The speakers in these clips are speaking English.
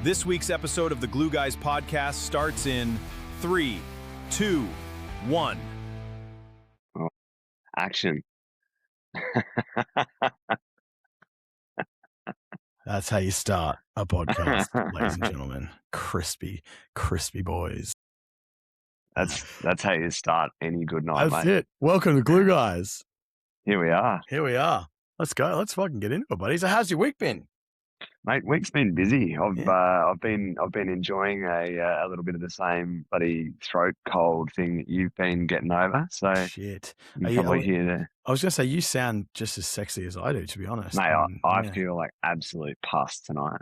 This week's episode of the Glue Guys podcast starts in 3, 2, 1. Oh, action. That's how you start a podcast, ladies and gentlemen. Crispy boys. That's how you start any good night, That's mate. it. Welcome to Glue Guys. Here we are. Let's go. Let's fucking get into it, buddy. So how's your week been? Mate, week's been busy. I've been enjoying a little bit of the same bloody throat cold thing that you've been getting over. So Shit. you probably hear the I was going to say, you sound just as sexy as I do, to be honest. mate, I feel like absolute pus tonight.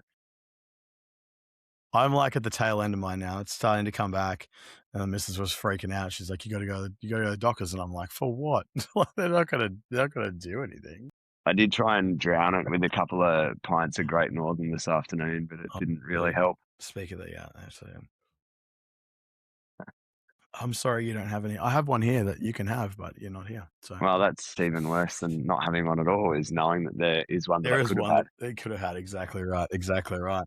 I'm like at the tail end of mine now. It's starting to come back. And the missus was freaking out. She's like, you got to go to the doctors. And I'm like, for what? They're not going to do anything. I did try and drown it with a couple of pints of Great Northern this afternoon, but it didn't really help. Speak of that, yeah, actually. I'm sorry you don't have any. I have one here that you can have, but you're not here. So Well, that's even worse than not having one at all, is knowing that there is one that I could have had. They could have had. Exactly right.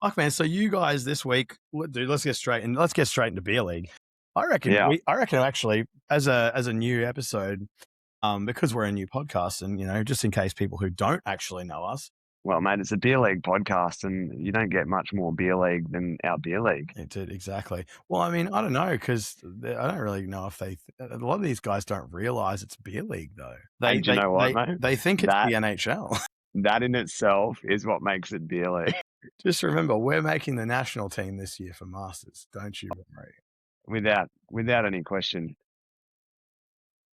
Fuck, man. So you guys this week, dude, let's get straight into beer league. I reckon. Yeah. I reckon actually, as a new episode, because we're a new podcast, and just in case people who don't actually know us. Well, mate, it's a beer league podcast, and you don't get much more beer league than our beer league. It did, exactly. Well, I mean, I don't know, because I don't really know if a lot of these guys don't realize it's beer league, though. And you know what, mate? They think it's the NHL. That in itself is what makes it beer league. Just remember, we're making the national team this year for Masters. Don't you worry. Without any question.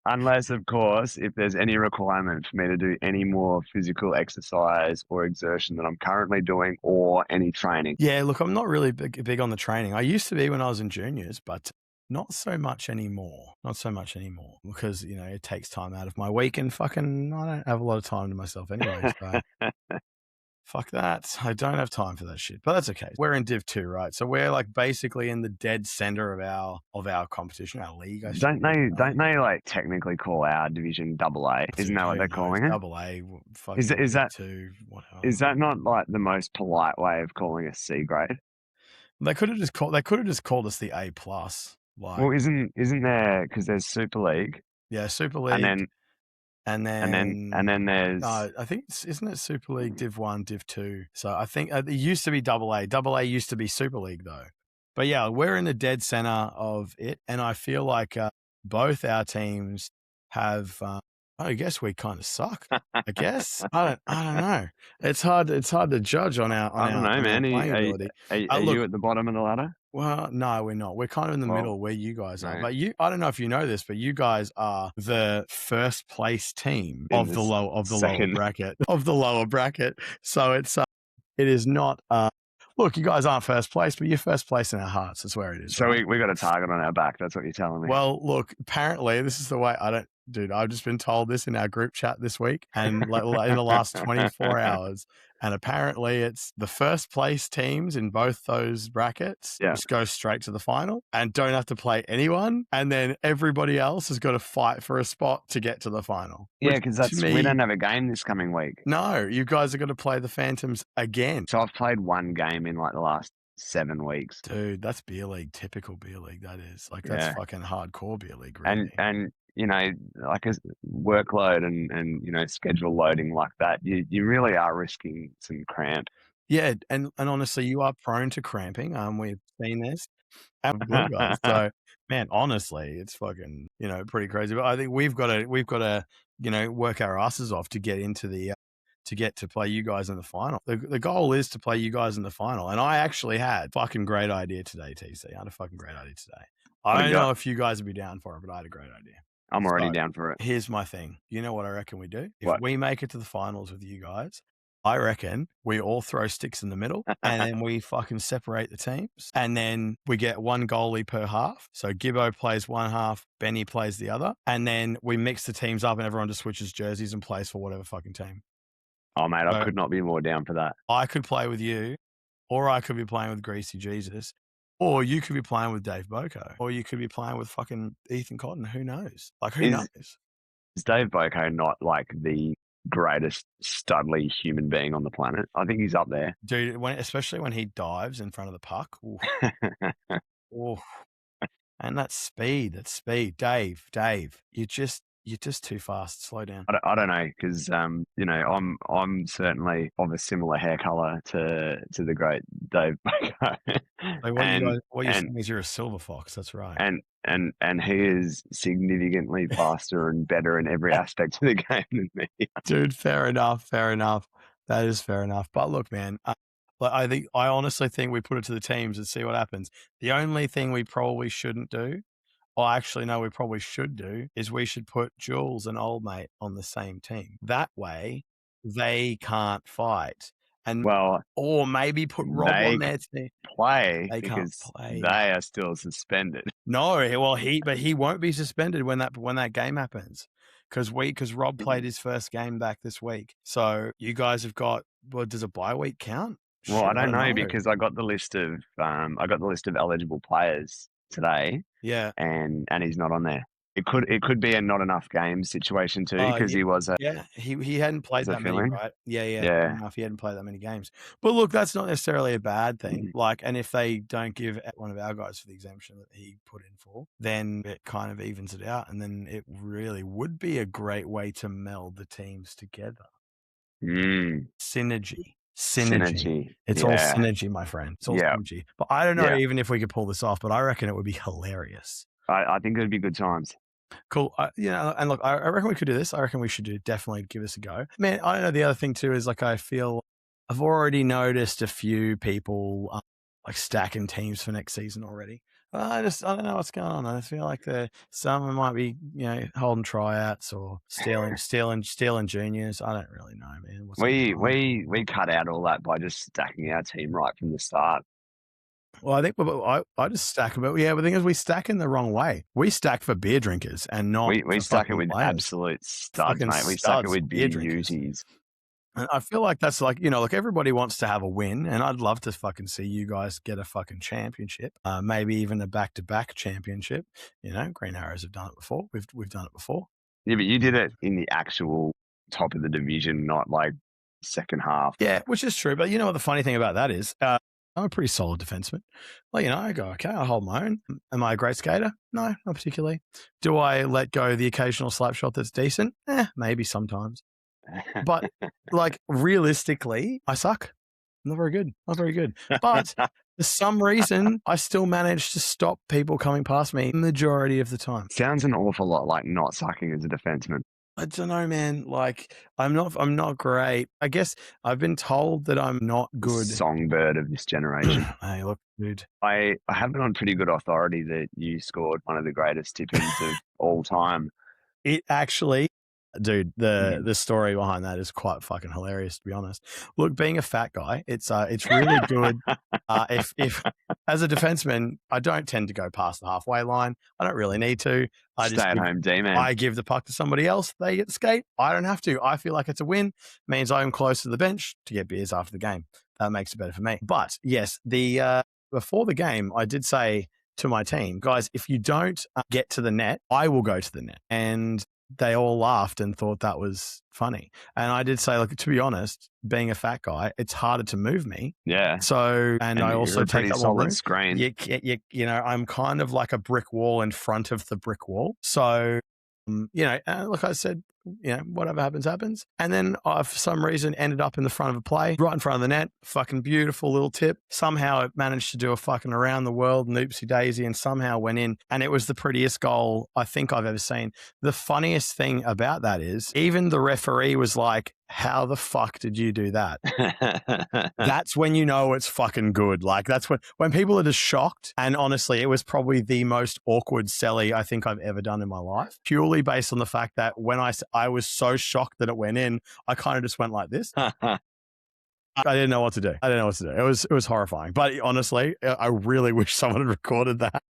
Unless, of course, if there's any requirement for me to do any more physical exercise or exertion than I'm currently doing, or any training. Yeah, look, I'm not really big on the training. I used to be when I was in juniors, but not so much anymore. Because, it takes time out of my week, and fucking I don't have a lot of time to myself anyway. So fuck that. I don't have time for that shit. But that's okay. We're in Div 2, right? So we're like basically in the dead center of our competition, our league. Don't they like technically call our division AA? Isn't that what they're calling it? AA. Is that two? Whatever. Is that not like the most polite way of calling us C grade? They could have just called us the A plus. Like, well, isn't there, because there's Super League? Yeah, Super League. And then there's I think isn't it Super League Div 1, Div 2? So I think it used to be AA. AA used to be Super League though. But yeah, we're in the dead center of it, and I feel like both our teams have. I guess we kind of suck. I guess I don't know. It's hard to judge on our. I don't know, man. Are you at the bottom of the ladder? Well, no, we're not. We're kind of in the middle where you guys are. Right. But I don't know if you know this, but you guys are the first place team of the lower bracket. So it is not. Look, you guys aren't first place, but you're first place in our hearts. That's where it is. So we got a target on our back. That's what you're telling me. Well, look, apparently this is the way. Dude, I've just been told this in our group chat this week and in the last 24 hours. And apparently it's the first place teams in both those brackets just go straight to the final and don't have to play anyone. And then everybody else has got to fight for a spot to get to the final. Yeah, because we don't have a game this coming week. No, you guys are going to play the Phantoms again. So I've played one game in like the last 7 weeks. Dude, that's beer league, typical beer league. That is that's fucking hardcore beer league. Really. And like a workload and schedule loading like that, you really are risking some cramp. Yeah, and honestly, you are prone to cramping. We've seen this. Guys. So, man, honestly, it's fucking pretty crazy. But I think we've got to work our asses off to get into the to play you guys in the final. The goal is to play you guys in the final. And I actually had a fucking great idea today, TC. I had a fucking great idea today. I don't know if you guys would be down for it, but I had a great idea. I'm already down for it. Here's my thing. You know what I reckon we do? If we make it to the finals with you guys, I reckon we all throw sticks in the middle and then we fucking separate the teams. And then we get one goalie per half. So Gibbo plays one half, Benny plays the other. And then we mix the teams up and everyone just switches jerseys and plays for whatever fucking team. Oh, mate, I could not be more down for that. I could play with you, or I could be playing with Greasy Jesus. Or you could be playing with Dave Boko. Or you could be playing with fucking Ethan Cotton. Who knows? Who knows? Is Dave Boko not like the greatest studly human being on the planet. I think he's up there. Dude, especially when he dives in front of the puck. Oof. Oof. And that speed. Dave, you're just too fast. Slow down. I don't know, because I'm certainly of a similar hair color to the great Dave Baker. So what you're saying is you're a silver fox. That's right. And he is significantly faster and better in every aspect of the game than me. Dude, fair enough. That is fair enough. But look, man, I honestly think we put it to the teams and see what happens. The only thing we probably shouldn't do, or actually no, we probably should do, is we should put Jules and Old Mate on the same team. That way, they can't fight. Or maybe put Rob on their team. They can't play. They are still suspended. No, well, he won't be suspended when that game happens, because Rob played his first game back this week. So you guys have got. Well, does a bye week count? Well, I don't know, because I got the list of eligible players today. Yeah, and he's not on there. It could be a not enough games situation too, because he was he hadn't played that many, right? Yeah. Enough. He hadn't played that many games. But look, that's not necessarily a bad thing. Like, and if they don't give one of our guys for the exemption that he put in for, then it kind of evens it out, and then it really would be a great way to meld the teams together. Synergy. It's all synergy, my friend. It's all synergy. But I don't know even if we could pull this off, but I reckon it would be hilarious. I think it would be good times. Cool. And look, I reckon we could do this. I reckon we should definitely give this a go. Man, I don't know. The other thing too is, like, I feel I've already noticed a few people like stacking teams for next season already. I don't know what's going on. I feel like some of them might be, holding tryouts or stealing juniors. I don't really know, man. We cut out all that by just stacking our team right from the start. Well, I think I just stack them, but the thing is, we stack in the wrong way. We stack for beer drinkers and not. We stack it with absolute studs, mate. We stack it with beer beauties. And I feel like that's like, look, everybody wants to have a win, and I'd love to fucking see you guys get a fucking championship, maybe even a back-to-back championship. Green Arrows have done it before. We've done it before. Yeah, but you did it in the actual top of the division, not like second half. Yeah, which is true. But you know what the funny thing about that is? I'm a pretty solid defenseman. Well, I go, okay, I hold my own. Am I a great skater? No, not particularly. Do I let go the occasional slap shot that's decent? Maybe sometimes. But, like, realistically, I suck. Not very good. But for some reason, I still manage to stop people coming past me the majority of the time. Sounds an awful lot like not sucking as a defenseman. I don't know, man. Like, I'm not great. I guess I've been told that I'm not good. Songbird of this generation. Hey, look, dude. I have it on pretty good authority that you scored one of the greatest tip-ins of all time. It actually, dude, the story behind that is quite fucking hilarious, to be honest. Look, being a fat guy, it's really good. If as a defenseman, I don't tend to go past the halfway line. I don't really need to. Stay at home, D-man. I give the puck to somebody else. They get the skate. I don't have to. I feel like it's a win. Means I'm close to the bench to get beers after the game. That makes it better for me. But yes, before the game, I did say to my team, guys, if you don't get to the net, I will go to the net. And they all laughed and thought that was funny. And I did say, look, to be honest, being a fat guy, it's harder to move me. Yeah. So, and I also take up solid screen. I'm kind of like a brick wall in front of the brick wall. So, like I said, whatever happens, happens. And then I, for some reason, ended up in the front of a play, right in front of the net. Fucking beautiful little tip. Somehow it managed to do a fucking around the world oopsie daisy and somehow went in. And it was the prettiest goal I think I've ever seen. The funniest thing about that is even the referee was like, how the fuck did you do that? That's when you know it's fucking good. Like, that's when people are just shocked. And honestly, it was probably the most awkward celly I think I've ever done in my life, purely based on the fact that when I was so shocked that it went in, I kind of just went like this. I didn't know what to do. It was horrifying. But honestly, I really wish someone had recorded that.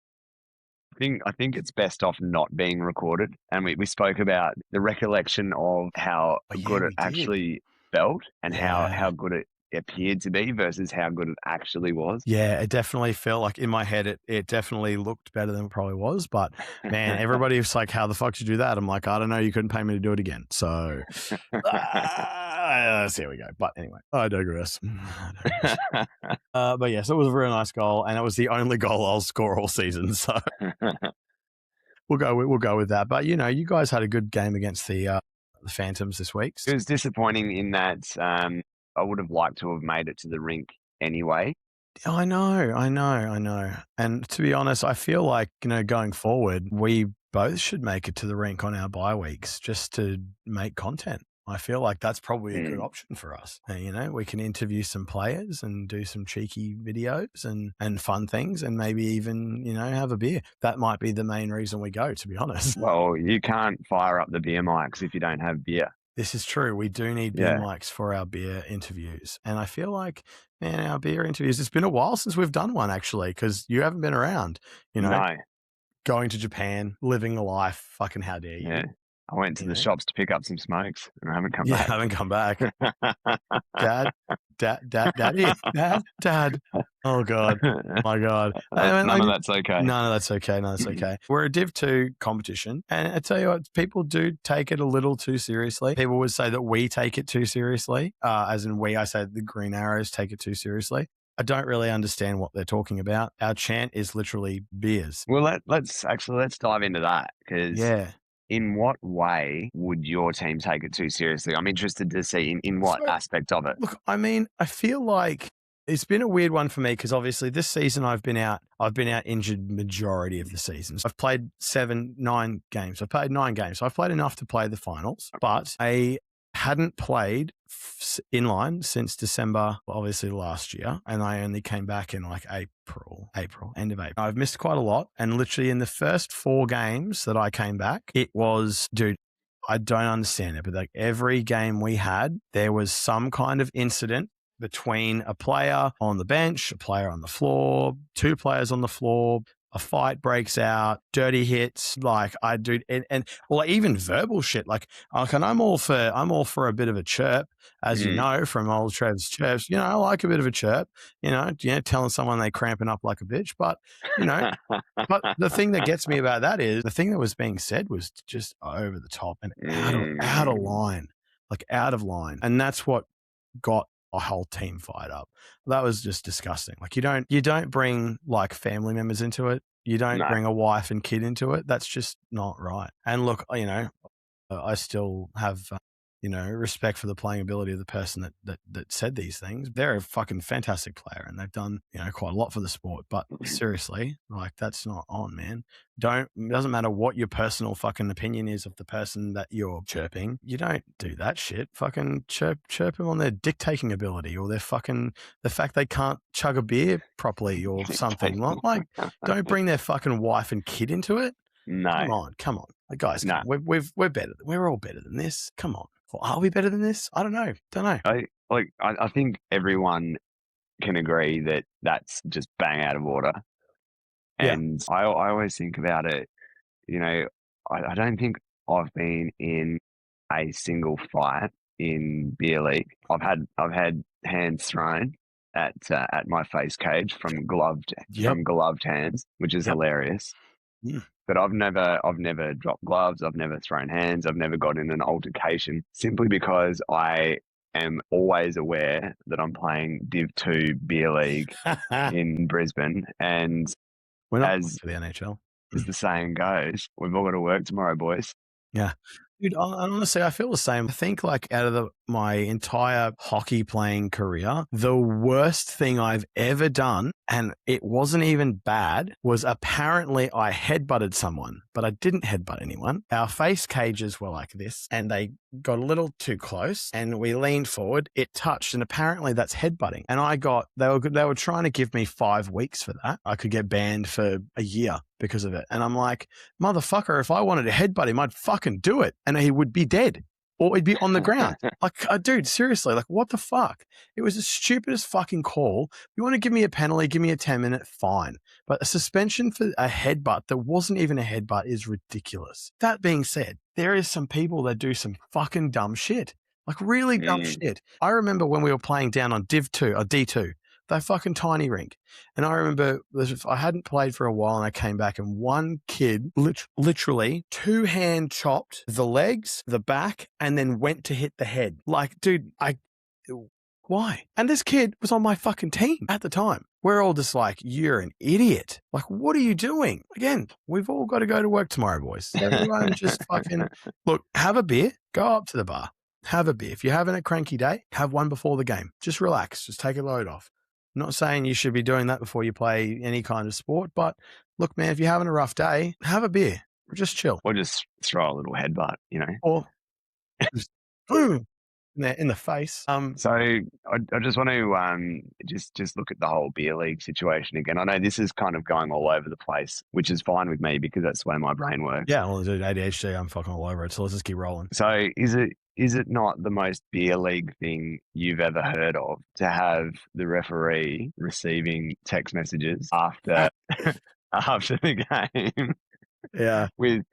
I think it's best off not being recorded. And we spoke about the recollection of how good it actually felt and how good it appeared to be versus how good it actually was. Yeah, it definitely felt like in my head, it definitely looked better than it probably was. But man, everybody was like, how the fuck did you do that? I'm like, I don't know. You couldn't pay me to do it again. So here we go. But anyway, I digress. But yes, it was a very nice goal. And it was the only goal I'll score all season. So we'll go with that. But, you guys had a good game against the Phantoms this week. It was disappointing in that I would have liked to have made it to the rink anyway. I know. And to be honest, I feel like, going forward, we both should make it to the rink on our bye weeks just to make content. I feel like that's probably a good option for us. We can interview some players and do some cheeky videos and fun things and maybe even, have a beer. That might be the main reason we go, to be honest. Well, you can't fire up the beer mics if you don't have beer. This is true. We do need beer mics for our beer interviews. And I feel like, man, our beer interviews, it's been a while since we've done one, actually, because you haven't been around, No. Going to Japan, living the life. Fucking how dare you? Yeah. I went to the shops to pick up some smokes and I haven't come back. Yeah, I haven't come back. Dad. Oh, God. My God. None of that's okay. None of that's okay. We're a Div 2 competition. And I tell you what, people do take it a little too seriously. People would say that we take it too seriously. As in I say the Green Arrows take it too seriously. I don't really understand what they're talking about. Our chant is literally beers. Well, let's dive into that because in what way would your team take it too seriously? I'm interested to see in what aspect of it. Look, I mean, I feel like it's been a weird one for me because obviously this season I've been out injured majority of the seasons. I've played 9 games. I've played 9 games. So I've played enough to play the finals, but I hadn't played inline since December, obviously last year, and I only came back in like April, end of April. I've missed quite a lot, and literally in the first 4 games that I came back, it was, dude, I don't understand it, but like every game we had, there was some kind of incident between a player on the bench, a player on the floor, 2 players on the floor. A fight breaks out, dirty hits, and even verbal shit. And I'm all for a bit of a chirp, as you know from old Trev's chirps. I like a bit of a chirp. Telling someone they cramping up like a bitch. But but the thing that gets me about that is the thing that was being said was just over the top and out of line, out of line, and that's what got a whole team fired up. That was just disgusting. Like you don't bring like family members into it. You don't bring a wife and kid into it. That's just not right. And look, I still have respect for the playing ability of the person that said these things. They're a fucking fantastic player and they've done quite a lot for the sport. But seriously, that's not on, man. It doesn't matter what your personal fucking opinion is of the person that you're chirping. You don't do that shit. Fucking chirp them on their dick-taking ability or the fact they can't chug a beer properly or something. Don't bring their fucking wife and kid into it. No. Come on. Guys, we're better. We're all better than this. Come on. Well, are we better than this? I don't know. I think everyone can agree that that's just bang out of order. And I always think about it, I don't think I've been in a single fight in beer league. I've had hands thrown at my face cage from gloved hands, which is hilarious. Yeah. But I've never dropped gloves. I've never thrown hands. I've never got in an altercation simply because I am always aware that I'm playing Div 2 beer league in Brisbane. And we're not for the NHL. As the saying goes, we've all got to work tomorrow, boys. Yeah. Dude, honestly, I feel the same. I think out of my entire hockey playing career, the worst thing I've ever done, and it wasn't even bad, was apparently I headbutted someone, but I didn't headbutt anyone. Our face cages were like this, and they got a little too close, and we leaned forward. It touched, and apparently that's headbutting. And they were trying to give me 5 weeks for that. I could get banned for a year because of it. And I'm like, motherfucker, if I wanted to headbutt him, I'd fucking do it. And he would be dead or he'd be on the ground. Dude, seriously, what the fuck? It was the stupidest fucking call. If you want to give me a penalty, give me a 10-minute fine. But a suspension for a headbutt that wasn't even a headbutt is ridiculous. That being said, there is some people that do some fucking dumb shit. Like really dumb shit. I remember when we were playing down on Div 2 or D2, that fucking tiny rink. And I remember I hadn't played for a while and I came back and one kid literally two-hand chopped the legs, the back, and then went to hit the head. Like, dude, why? And this kid was on my fucking team at the time. We're all just like, you're an idiot. Like, what are you doing? Again, we've all got to go to work tomorrow, boys. So everyone just fucking, look, have a beer, go up to the bar, have a beer. If you're having a cranky day, have one before the game. Just relax, just take a load off. I'm not saying you should be doing that before you play any kind of sport, but look, man, if you're having a rough day, have a beer. Just chill. Or just throw a little headbutt, you know? Or just boom. In the face. So I just want to just look at the whole beer league situation again. I know this is kind of going all over the place, which is fine with me because that's the way my brain works. Yeah, well, dude, ADHD, I'm fucking all over it. So let's just keep rolling. So is it not the most beer league thing you've ever heard of to have the referee receiving text messages after after the game? Yeah. With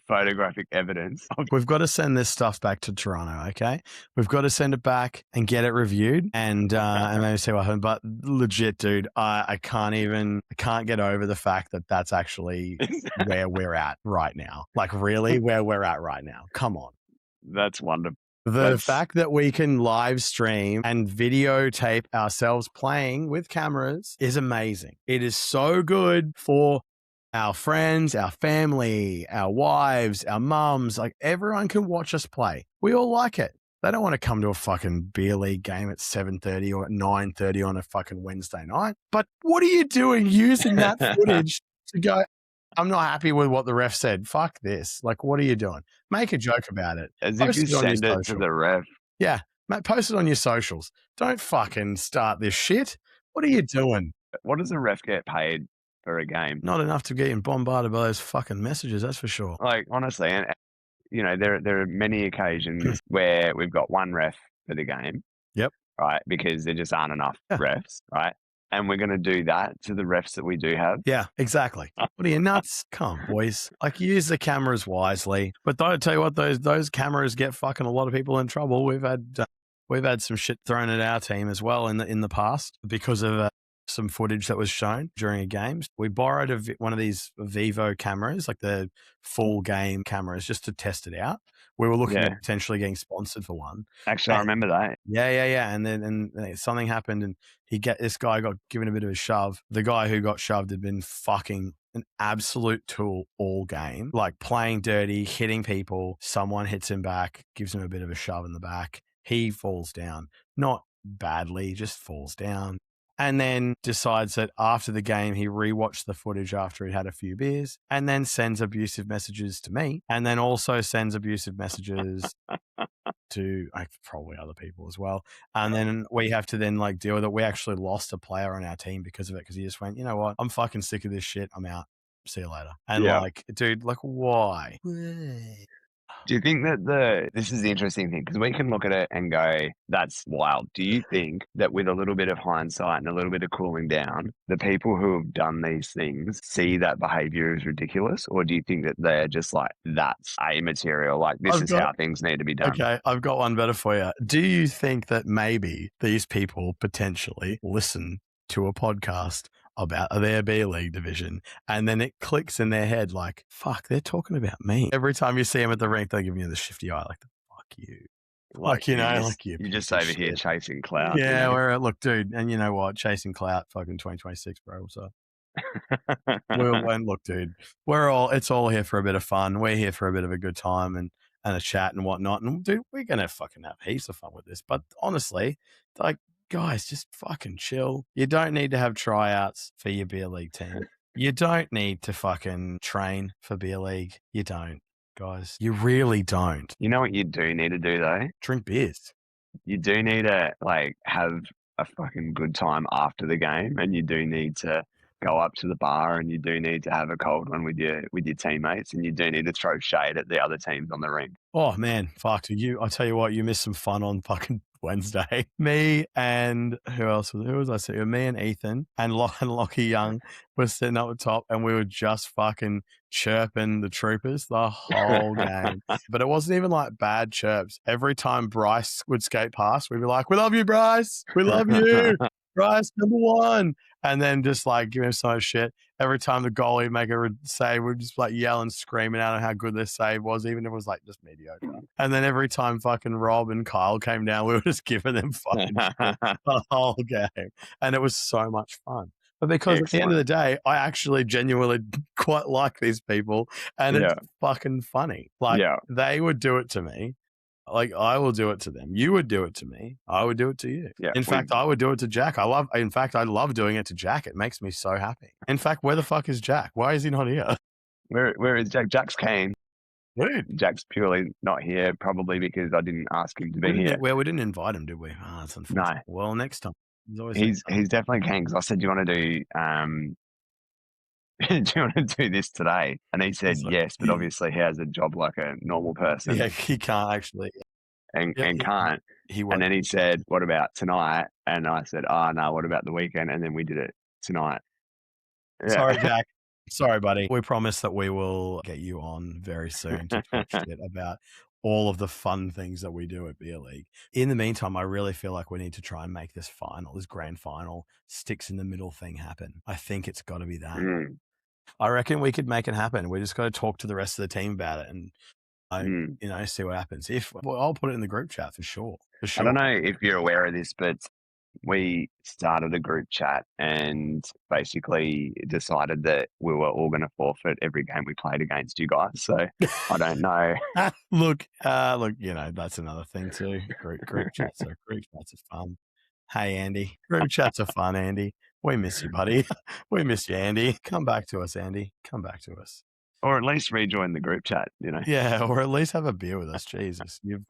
photographic evidence. We've got to send this stuff back to Toronto, okay? We've got to send it back and get it reviewed and maybe see what happens. But legit, dude, I can't get over the fact that that's actually where we're at right now. Like really where we're at right now. Come on. That's wonderful. The fact that we can live stream and videotape ourselves playing with cameras is amazing. It is so good for our friends, our family, our wives, our mums, like everyone can watch us play. We all like it. They don't want to come to a fucking beer league game at 7:30 or at 9:30 on a fucking Wednesday night. But what are you doing using that footage to go, I'm not happy with what the ref said. Fuck this. Like, what are you doing? Make a joke about it. As if you send it to the ref. Yeah. Mate, post it on your socials. Don't fucking start this shit. What are you doing? What does a ref get paid for a game? Not enough to get bombarded by those fucking messages, that's for sure. Like, honestly, and you know, there are many occasions where we've got one ref for the game. Yep. Right, because there just aren't enough refs, right? And we're going to do that to the refs that we do have. Yeah, exactly. What are you, nuts? Come on, boys. Like, use the cameras wisely. But don't tell you what, those cameras get fucking a lot of people in trouble. We've had some shit thrown at our team as well in the past because of some footage that was shown during a game. We borrowed one of these Vivo cameras, like the full game cameras, just to test it out. We were looking at potentially getting sponsored for one. Actually, I remember that. Yeah. And then something happened and this guy got given a bit of a shove. The guy who got shoved had been fucking an absolute tool all game, like playing dirty, hitting people. Someone hits him back, gives him a bit of a shove in the back. He falls down, not badly, just falls down. And then decides that after the game, he rewatched the footage after he'd had a few beers and then sends abusive messages to me and then also sends abusive messages to probably other people as well. And then we have to then like deal with it. We actually lost a player on our team because of it because he just went, you know what? I'm fucking sick of this shit. I'm out. See you later. And like, dude, like why? Do you think that this is the interesting thing because we can look at it and go, that's wild. Do you think that with a little bit of hindsight and a little bit of cooling down, the people who have done these things see that behavior as ridiculous? Or do you think that they're just like, that's immaterial, like this is how things need to be done? Okay, I've got one better for you. Do you think that maybe these people potentially listen to a podcast about their B League division and then it clicks in their head like, fuck, they're talking about me. Every time you see them at the rink, they're giving you the shifty eye like, fuck you. Like, you know, like you're just over here chasing clout. Yeah, we're look, dude, and you know what? Chasing clout, fucking 2026, bro. What's up? Look, dude, it's all here for a bit of fun. We're here for a bit of a good time and a chat and whatnot. And dude, we're gonna fucking have heaps of fun with this. But honestly, like, guys, just fucking chill. You don't need to have tryouts for your beer league team. You don't need to fucking train for beer league. You don't, guys. You really don't. You know what you do need to do though? Drink beers. You do need to like have a fucking good time after the game, and you do need to go up to the bar, and you do need to have a cold one with your teammates, and you do need to throw shade at the other teams on the rink. Oh man, fuck you! I tell you what, you missed some fun on fucking Wednesday. Me and who else was I sitting with? Me and Ethan and Lockie Young were sitting up the top, and we were just fucking chirping the troopers the whole game. But it wasn't even like bad chirps. Every time Bryce would skate past, we'd be like, "We love you, Bryce. We love you, Bryce, number one." And then just like give him so much shit. Every time the goalie make a save, we'd just like yell and screaming out on how good their save was, even if it was like just mediocre. And then every time fucking Rob and Kyle came down, we were just giving them fucking shit the whole game. And it was so much fun. But because at the end of the day, I actually genuinely quite like these people, and it's fucking funny. Like they would do it to me. Like I will do it to them. You would do it to me. I would do it to you. In fact, I would do it to Jack. I love doing it to Jack. It makes me so happy. In fact, where the fuck is Jack? Why is he not here? Where is Jack? Jack's keen. Dude. Jack's purely not here, probably because I didn't ask him to be here. Well, we didn't invite him, did we? Oh, that's unfortunate. No. Well, next time. He's definitely keen, because I said, "Do you want to do do you want to do this today?" And he said yes, but obviously he has a job like a normal person. Yeah, he can't actually. And can't. And then he said, "What about tonight?" And I said, "Oh, no, what about the weekend?" And then we did it tonight. Yeah. Sorry, Jack. Sorry, buddy. We promise that we will get you on very soon to talk shit about all of the fun things that we do at Beer League. In the meantime, I really feel like we need to try and make this grand final, sticks in the middle thing happen. I think it's got to be that. I reckon we could make it happen. We just got to talk to the rest of the team about it and see what happens. I'll put it in the group chat for sure. I don't know if you're aware of this, but we started a group chat and basically decided that we were all going to forfeit every game we played against you guys. So I don't know. Look, that's another thing too. Group chats are fun. Hey, Andy. Group chats are fun, Andy. We miss you, buddy. We miss you, Andy. Come back to us, Andy. Come back to us. Or at least rejoin the group chat, Yeah, or at least have a beer with us. Jesus, you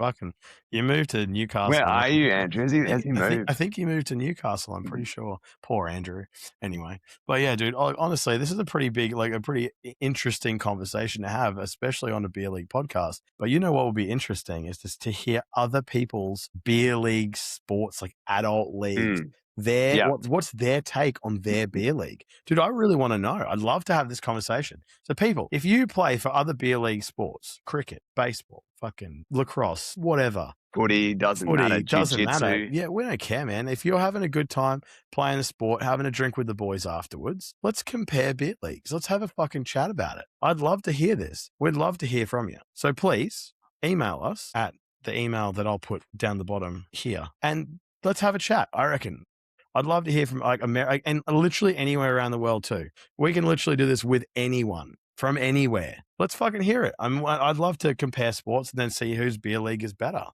moved to Newcastle. Where are you, Andrew? Has he moved? I think he moved to Newcastle. I'm pretty sure. Poor Andrew. Anyway, but yeah, dude. Honestly, this is a pretty big, a pretty interesting conversation to have, especially on a beer league podcast. But you know what would be interesting is just to hear other people's beer league sports, like adult leagues. What's their take on their beer league? Dude, I really want to know. I'd love to have this conversation. So people, if you play for other beer league sports, cricket, baseball, fucking lacrosse, whatever. Footy doesn't matter. Yeah, we don't care, man. If you're having a good time playing the sport, having a drink with the boys afterwards, let's compare beer leagues. Let's have a fucking chat about it. I'd love to hear this. We'd love to hear from you. So please email us at the email that I'll put down the bottom here, and let's have a chat. I reckon. I'd love to hear from America and literally anywhere around the world too. We can literally do this with anyone from anywhere. Let's fucking hear it. I'd love to compare sports and then see whose beer league is better.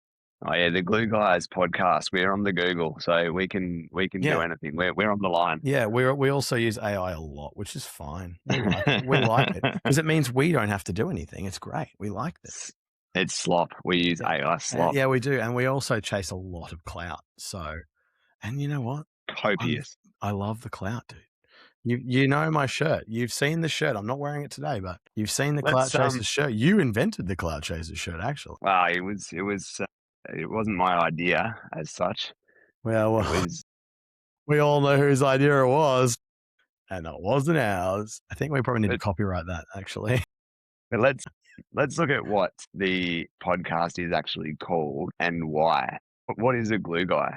Oh yeah, the Glue Guys podcast. We're on the Google, so we can do anything. We're on the line. Yeah, we also use AI a lot, which is fine. We like it because it means we don't have to do anything. It's great. We like this. It's slop. We use AI slop. Yeah, we do, and we also chase a lot of clout. So, and you know what? Copious. I love the clout, dude. You know my shirt. You've seen the shirt. I'm not wearing it today, but you've seen the Clout Chasers shirt. You invented the Clout Chasers shirt, actually. Wow, it wasn't my idea as such. Well, we all know whose idea it was, and it wasn't ours. I think we probably need to copyright that, actually. But let's look at what the podcast is actually called and why. What is a glue guy?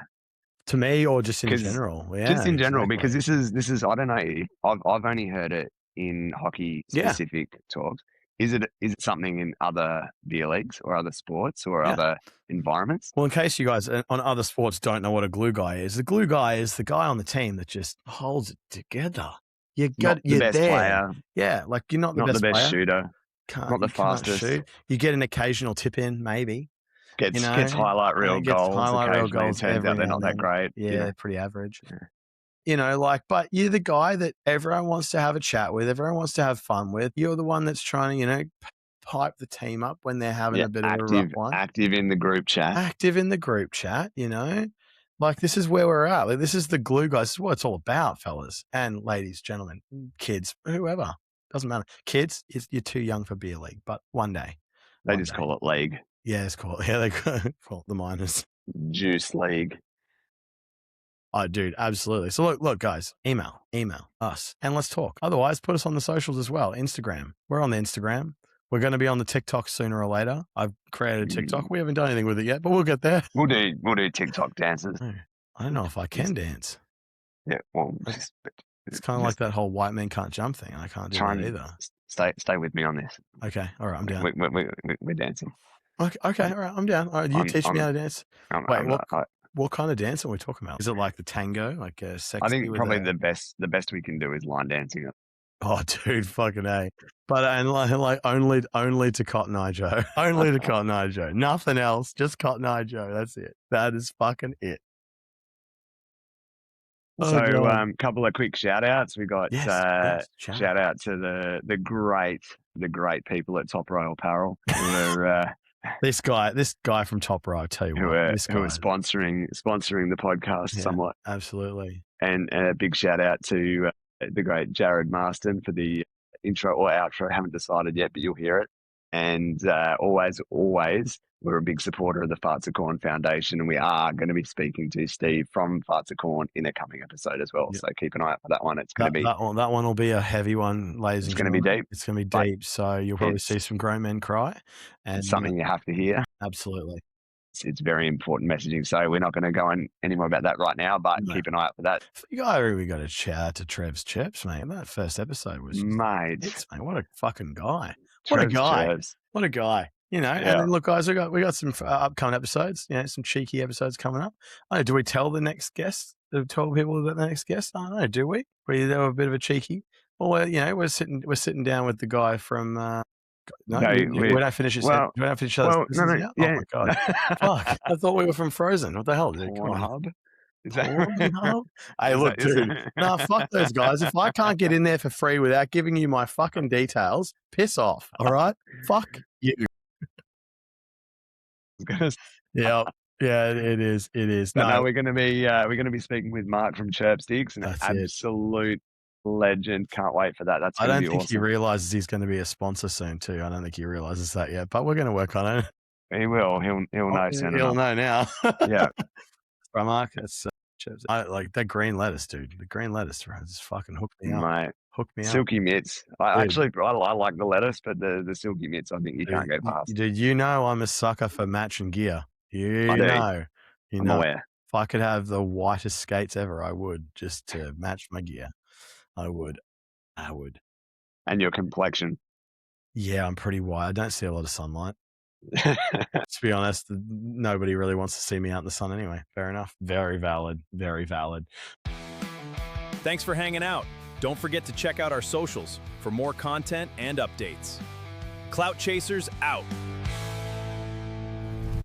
To me, or just in general? Yeah, just in general, because this is I don't know. I've only heard it in hockey specific talks. Is it something in other beer leagues or other sports or other environments? Well, in case you guys on other sports don't know what a glue guy is, the glue guy is the guy on the team that just holds it together. You're the best player. Yeah, like you're not the best player. Shooter. Not the fastest. Shoot. You get an occasional tip in, maybe. Gets highlight reel goals. Turns out they're not that great. Yeah, pretty average. Yeah. But you're the guy that everyone wants to have a chat with, everyone wants to have fun with. You're the one that's trying to, pipe the team up when they're having a bit of a rough one. Active in the group chat. This is where we're at. This is the glue guys. This is what it's all about, fellas and ladies, gentlemen, kids, whoever. Doesn't matter. Kids, you're too young for beer league, but one day. They just call it league. Yeah, it's cool. Yeah, they call it the minors. Juice League. Oh, dude, absolutely. So look, guys, email us and let's talk. Otherwise, put us on the socials as well. Instagram. We're on the Instagram. We're going to be on the TikTok sooner or later. I've created a TikTok. We haven't done anything with it yet, but we'll get there. We'll do TikTok dances. I don't know if I can dance. Yeah, well, it's kind of like that whole white men can't jump thing. I can't do that either. Stay with me on this. Okay, all right, I'm down. We're dancing. Okay, all right, I'm down. All right, you teach me how to dance. Wait, what kind of dance are we talking about? Is it like the tango, like sexy? I think probably the best we can do is line dancing. Oh, dude, fucking A. But and like only to Cotton Eye Joe. Only to Cotton Eye Joe. Nothing else. Just Cotton Eye Joe. That's it. That is fucking it. So a couple of quick shout outs. We got shout out to the great people at Top Row Apparel who are this guy from Top Row, I tell you who what, are sponsoring the podcast somewhat. Absolutely. And a big shout out to the great Jared Marston for the intro or outro. I haven't decided yet, but you'll hear it. And always, we're a big supporter of the Farts of Corn Foundation, and we are going to be speaking to Steve from Farts of Corn in a coming episode as well. Yep. So keep an eye out for that one. It's going to be that one will be a heavy one, ladies and gentlemen. It's going to be deep. It's going to be deep. So you'll probably see some grown men cry. And it's something you have to hear. Absolutely. It's very important messaging. So we're not going to go on any more about that right now, but keep an eye out for that. We got to shout out to Trev's Chips, mate. That first episode was mate. What a fucking guy. Trev's What a guy. You know, and then look, guys, we got some upcoming episodes. You know, some cheeky episodes coming up. I don't know, do we tell the next guest? Do we tell people about the next guest? I don't know. Do we? We do a bit of a cheeky. Well, you know, we're sitting down with the guy from. We don't finish it. Well, we don't finish it. Oh yeah. my god! Fuck! I thought we were from Frozen. What the hell, dude? Come on. Hub? Is that Hey, look, dude. No, fuck those guys. If I can't get in there for free without giving you my fucking details, piss off. All right? Fuck you. Yeah, it is. No, we're going to be speaking with Mark from Chirpsticks, an absolute legend. Can't wait for that. That's going to be awesome. I don't think he realizes he's going to be a sponsor soon too. I don't think he realizes that yet, but we're going to work on it. He will. He'll know soon. He'll know now. Yeah. Right, Mark. It's I like that green lettuce, dude. The green lettuce just fucking hooked me up. Mate. Hooked me up. Silky mitts. I like the lettuce, but the silky mitts, I think you can't go past. Dude, you know I'm a sucker for match and gear. I'm aware. If I could have the whitest skates ever, I would, just to match my gear. I would. And your complexion? Yeah, I'm pretty white. I don't see a lot of sunlight. To be honest, nobody really wants to see me out in the sun anyway. Fair enough. Very valid. Very valid. Thanks for hanging out. Don't forget to check out our socials for more content and updates. Clout Chasers out.